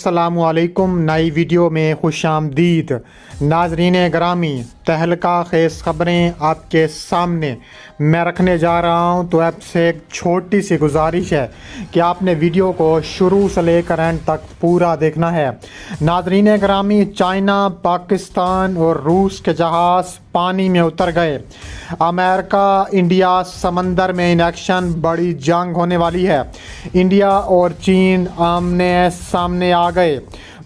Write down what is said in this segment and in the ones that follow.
अस्सलामु अलैकुम। नई वीडियो में खुश आमदीद। नाजरीन ग्रामी, तहलका खेज़ ख़बरें आपके सामने मैं रखने जा रहा हूं, तो आपसे एक छोटी सी गुजारिश है कि आपने वीडियो को शुरू से लेकर एंड तक पूरा देखना है। नाजरीन ग्रामी, चाइना, पाकिस्तान और रूस के जहाज़ पानी में उतर गए। अमेरिका इंडिया समंदर में इन एक्शन, बड़ी जंग होने वाली है। इंडिया और चीन आमने सामने आ गए।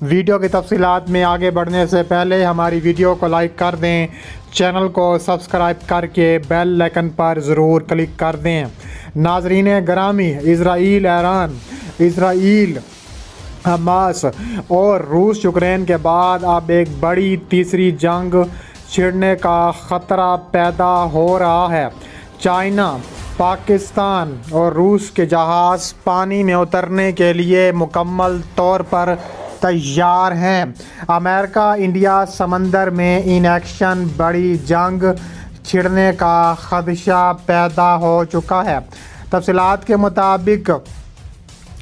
वीडियो की तफसीलात में आगे बढ़ने से पहले हमारी वीडियो को लाइक कर दें, चैनल को सब्सक्राइब करके बेल आइकन पर ज़रूर क्लिक कर दें। नाजरीन ग्रामी, इज़राइल ईरान, इज़राइल हमास और रूस यूक्रेन के बाद अब एक बड़ी तीसरी जंग छिड़ने का ख़तरा पैदा हो रहा है। चाइना, पाकिस्तान और रूस के जहाज़ पानी में उतरने के लिए मुकम्मल तौर पर तैयार हैं। अमेरिका इंडिया समंदर में इन एक्शन, बड़ी जंग छिड़ने का खदशा पैदा हो चुका है। तफसीलात के मुताबिक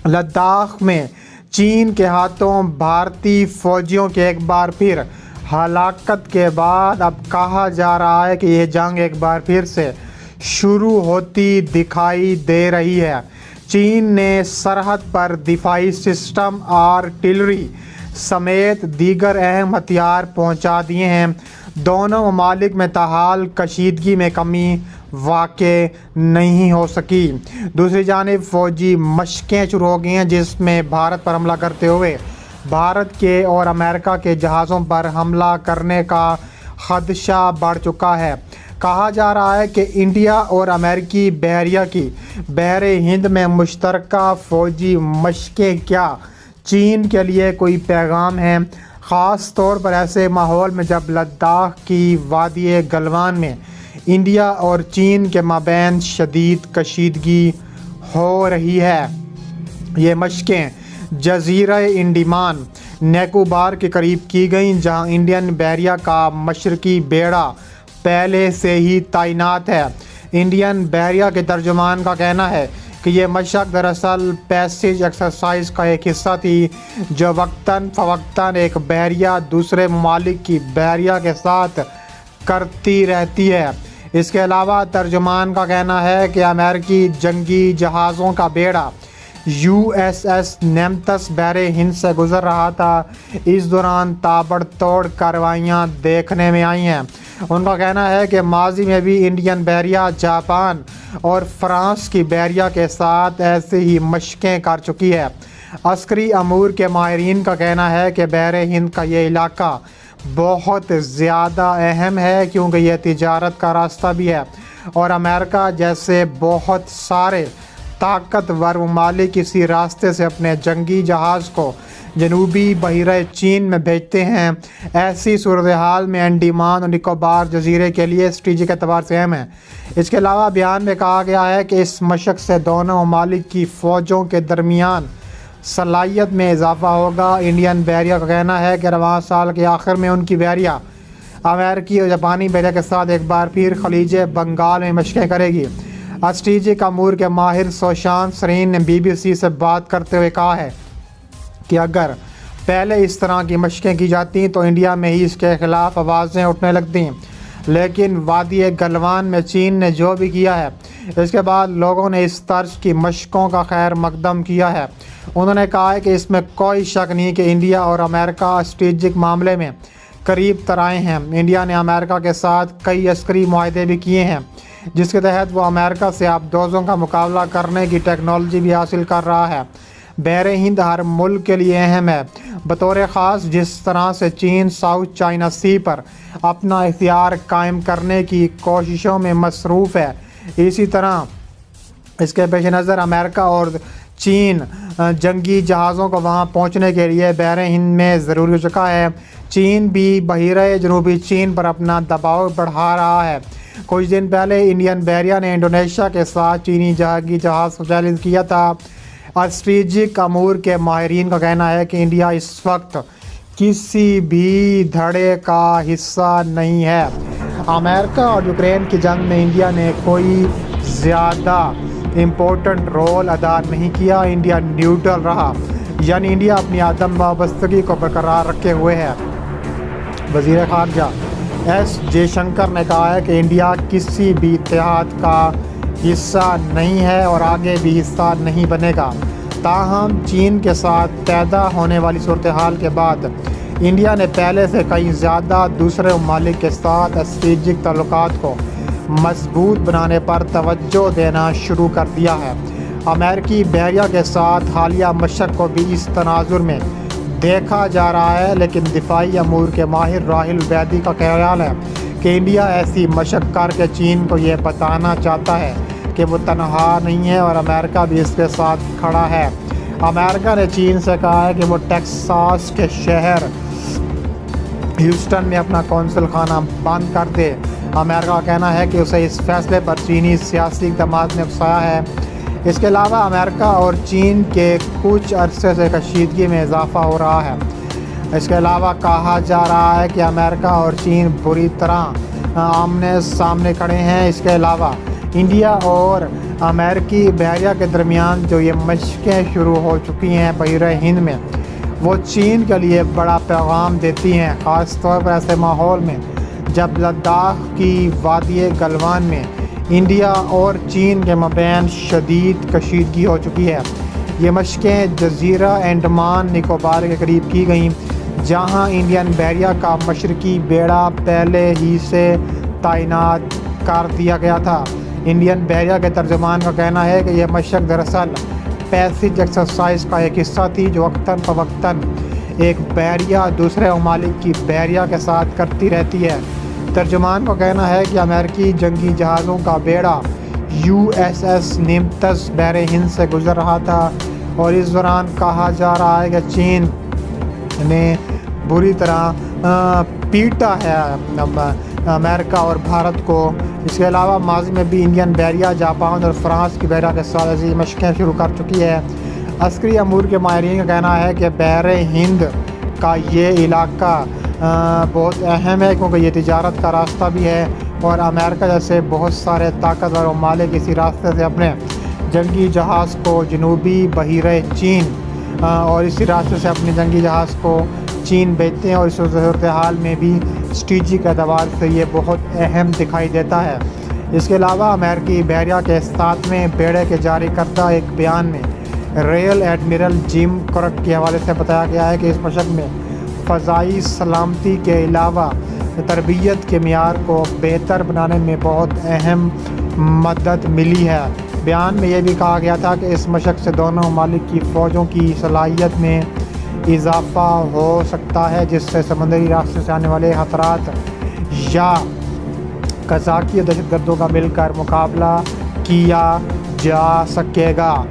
लद्दाख में चीन के हाथों भारतीय फ़ौजियों के एक बार फिर हलाकत के बाद अब कहा जा रहा है कि यह जंग एक बार फिर से शुरू होती दिखाई दे रही है। चीन ने सरहद पर दिफाई सिस्टम, आर्टिलरी समेत दीगर अहम हथियार पहुंचा दिए हैं। दोनों ममालिक में ताहाल कशीदगी में कमी वाक़े नहीं हो सकी। दूसरी जानिब फ़ौजी मशक़ें शुरू हो गई हैं, जिसमें भारत पर हमला करते हुए भारत के और अमेरिका के जहाज़ों पर हमला करने का खदशा बढ़ चुका है। कहा जा रहा है कि इंडिया और अमेरिकी बहरिया की बहरे हिंद में मुश्तरका फ़ौजी मशक़ें क्या चीन के लिए कोई पैगाम है, ख़ास तौर पर ऐसे माहौल में जब लद्दाख की वादी गलवान में इंडिया और चीन के माबैन शदीद कशीदगी हो रही है। ये मशक़ें जज़ीरा अंडमान निकोबार के करीब की गई, जहां इंडियन बहरिया का मशरकी बेड़ा पहले से ही तैनात है। इंडियन बहरिया के तर्जुमान का कहना है कि ये मशक दरअसल पैसेज एक्सरसाइज का एक हिस्सा थी, जो वक्तन फ़वक्तन एक बहरिया दूसरे ममालिक की बहरिया के साथ करती रहती है। इसके अलावा तर्जुमान का कहना है कि अमेरिकी जंगी जहाज़ों का बेड़ा USS नेमतस बहरे हिंद से गुज़र रहा था। इस दौरान ताबड़तोड़ कार्रवाइयाँ देखने में आई हैं। उनका कहना है कि माजी में भी इंडियन बहरिया जापान और फ्रांस की बहरिया के साथ ऐसे ही मशक़ें कर चुकी है। अस्करी अमूर के माहिरीन का कहना है कि बहरे हिंद का ये इलाका बहुत ज़्यादा अहम है, क्योंकि यह तिजारत का रास्ता भी है और अमेरिका जैसे बहुत सारे ताकतवर ममालिक इसी रास्ते से अपने जंगी जहाज़ को जनूबी बहिरे चीन में भेजते हैं। ऐसी सूरत हाल में अंडमान और निकोबार जजीरे के लिए स्ट्रेटेजिक एतबार से अहम है। इसके अलावा बयान में कहा गया है कि इस मशक से दोनों ममालिक की फ़ौजों के दरमियान सलाहियत में इजाफा होगा। इंडियन बहरिया का कहना है कि रवां साल के आखिर में उनकी बहरिया अमेरिकी और जापानी बहरिया के साथ एक बार फिर खलीज बंगाल में मशक़ें करेगी। स्ट्रेटेजिक अमूर के माहिर सुशांत सरीन ने BBC से बात करते हुए कहा है कि अगर पहले इस तरह की मशक़ें की जाती तो इंडिया में ही इसके ख़िलाफ़ आवाज़ें उठने लगती, लेकिन वादी गलवान में चीन ने जो भी किया है, इसके बाद लोगों ने इस तर्ज की मशक़ों का खैर मकदम किया है। उन्होंने कहा है कि इसमें कोई शक नहीं कि इंडिया और अमेरिका स्ट्रेटेजिक मामले में करीब तर आए हैं। इंडिया ने अमेरिका के साथ कई अस्करी मुआहदे भी किए हैं, जिसके तहत वो अमेरिका से आबदोज़ों का मुकाबला करने की टेक्नोलॉजी भी हासिल कर रहा है। बहरे हिंद हर मुल्क के लिए अहम है, बतौर ख़ास जिस तरह से चीन साउथ चाइना सी पर अपना इख्तियार कायम करने की कोशिशों में मसरूफ़ है। इसी तरह इसके पेश नज़र अमेरिका और चीन जंगी जहाज़ों को वहां पहुंचने के लिए बहरे हिंद में ज़रूरी हो चुका है। चीन भी बहिरे जनूबी चीन पर अपना दबाव बढ़ा रहा है। कुछ दिन पहले इंडियन बहरिया ने इंडोनेशिया के साथ चीनी जंगी जहाज़ को चैलेंज किया था। स्ट्रेटेजिक अमूर के माहिरीन का कहना है कि इंडिया इस वक्त किसी भी धड़े का हिस्सा नहीं है। अमेरिका और यूक्रेन की जंग में इंडिया ने कोई ज़्यादा इम्पोर्टेंट रोल अदा नहीं किया। इंडिया न्यूट्रल रहा। یعنی انڈیا اپنی عدم وابستگی کو برقرار رکھے ہوئے ہے۔ وزیر خارجہ ایس جے شنکر نے کہا ہے کہ انڈیا کسی بھی اتحاد کا حصہ نہیں ہے اور آگے بھی حصہ نہیں بنے گا۔ تاہم چین کے ساتھ پیدا ہونے والی صورتحال کے بعد انڈیا نے پہلے سے کئی زیادہ دوسرے ممالک کے ساتھ اسٹریٹجک تعلقات کو مضبوط بنانے پر توجہ دینا شروع کر دیا ہے۔ امریکی بحریہ کے ساتھ حالیہ مشق کو بھی اس تناظر میں دیکھا جا رہا ہے، لیکن دفاعی امور کے ماہر راہل بیدی کا خیال ہے کہ انڈیا ایسی مشق کر کے چین کو یہ بتانا چاہتا ہے کہ وہ تنہا نہیں ہے اور امریکہ بھی اس کے ساتھ کھڑا ہے۔ امریکہ نے چین سے کہا ہے کہ وہ ٹیکساس کے شہر ہیوسٹن میں اپنا قونصل خانہ بند کر دے۔ امریکہ کا کہنا ہے کہ اسے اس فیصلے پر چینی سیاسی اقدامات نے اکسایا ہے۔ اس کے علاوہ امریکہ اور چین کے کچھ عرصے سے کشیدگی میں اضافہ ہو رہا ہے۔ اس کے علاوہ کہا جا رہا ہے کہ امریکہ اور چین بری طرح آمنے سامنے کھڑے ہیں۔ اس کے علاوہ انڈیا اور امریکی بحریہ کے درمیان جو یہ مشقیں شروع ہو چکی ہیں بحیرہ ہند میں، وہ چین کے لیے بڑا پیغام دیتی ہیں، خاص طور پر ایسے ماحول میں جب لداخ کی وادی گلوان میں انڈیا اور چین کے مابین شدید کشیدگی ہو چکی ہے۔ یہ مشقیں جزیرہ انڈمان نکوبار کے قریب کی گئیں، جہاں انڈین بحریہ کا مشرقی بیڑا پہلے ہی سے تعینات کر دیا گیا تھا۔ انڈین بحریہ کے ترجمان کا کہنا ہے کہ یہ مشق دراصل پیسیج ایکسرسائز کا ایک حصہ تھی جو وقتاً فوقتاً ایک بحریہ دوسرے ممالک کی بحریہ کے ساتھ کرتی رہتی ہے۔ ترجمان کا کہنا ہے کہ امریکی جنگی جہازوں کا بیڑا USS نیمتس بحر ہند سے گزر رہا تھا اور اس دوران کہا جا رہا ہے کہ چین نے بری طرح پیٹا ہے امریکہ اور بھارت کو۔ اس کے علاوہ ماضی میں بھی انڈین بحریہ جاپان اور فرانس کی بحریہ کے ساتھ ایسی مشقیں شروع کر چکی ہے۔ عسکری امور کے ماہرین کا کہنا ہے کہ بحر ہند کا یہ علاقہ بہت اہم ہے کیونکہ یہ تجارت کا راستہ بھی ہے اور امریکہ جیسے بہت سارے طاقتور ممالک اسی راستے سے اپنے جنگی جہاز کو جنوبی بحیرہ چین اور اسی راستے سے اپنے جنگی جہاز کو چین بھیجتے ہیں اور اس صورتحال میں بھی اسٹریٹجک اعتبار سے یہ بہت اہم دکھائی دیتا ہے۔ اس کے علاوہ امریکی بحریہ کے 7ویں بیڑے کے جاری کردہ ایک بیان میں ریئر ایڈمرل جم کرک کے حوالے سے بتایا گیا ہے کہ اس مشق میں فضائی سلامتی کے علاوہ تربیت کے معیار کو بہتر بنانے میں بہت اہم مدد ملی ہے۔ بیان میں یہ بھی کہا گیا تھا کہ اس مشق سے دونوں ممالک کی فوجوں کی صلاحیت میں اضافہ ہو سکتا ہے، جس سے سمندری راستے سے آنے والے خطرات یا قزاقی دہشت گردوں کا مل کر مقابلہ کیا جا سکے گا۔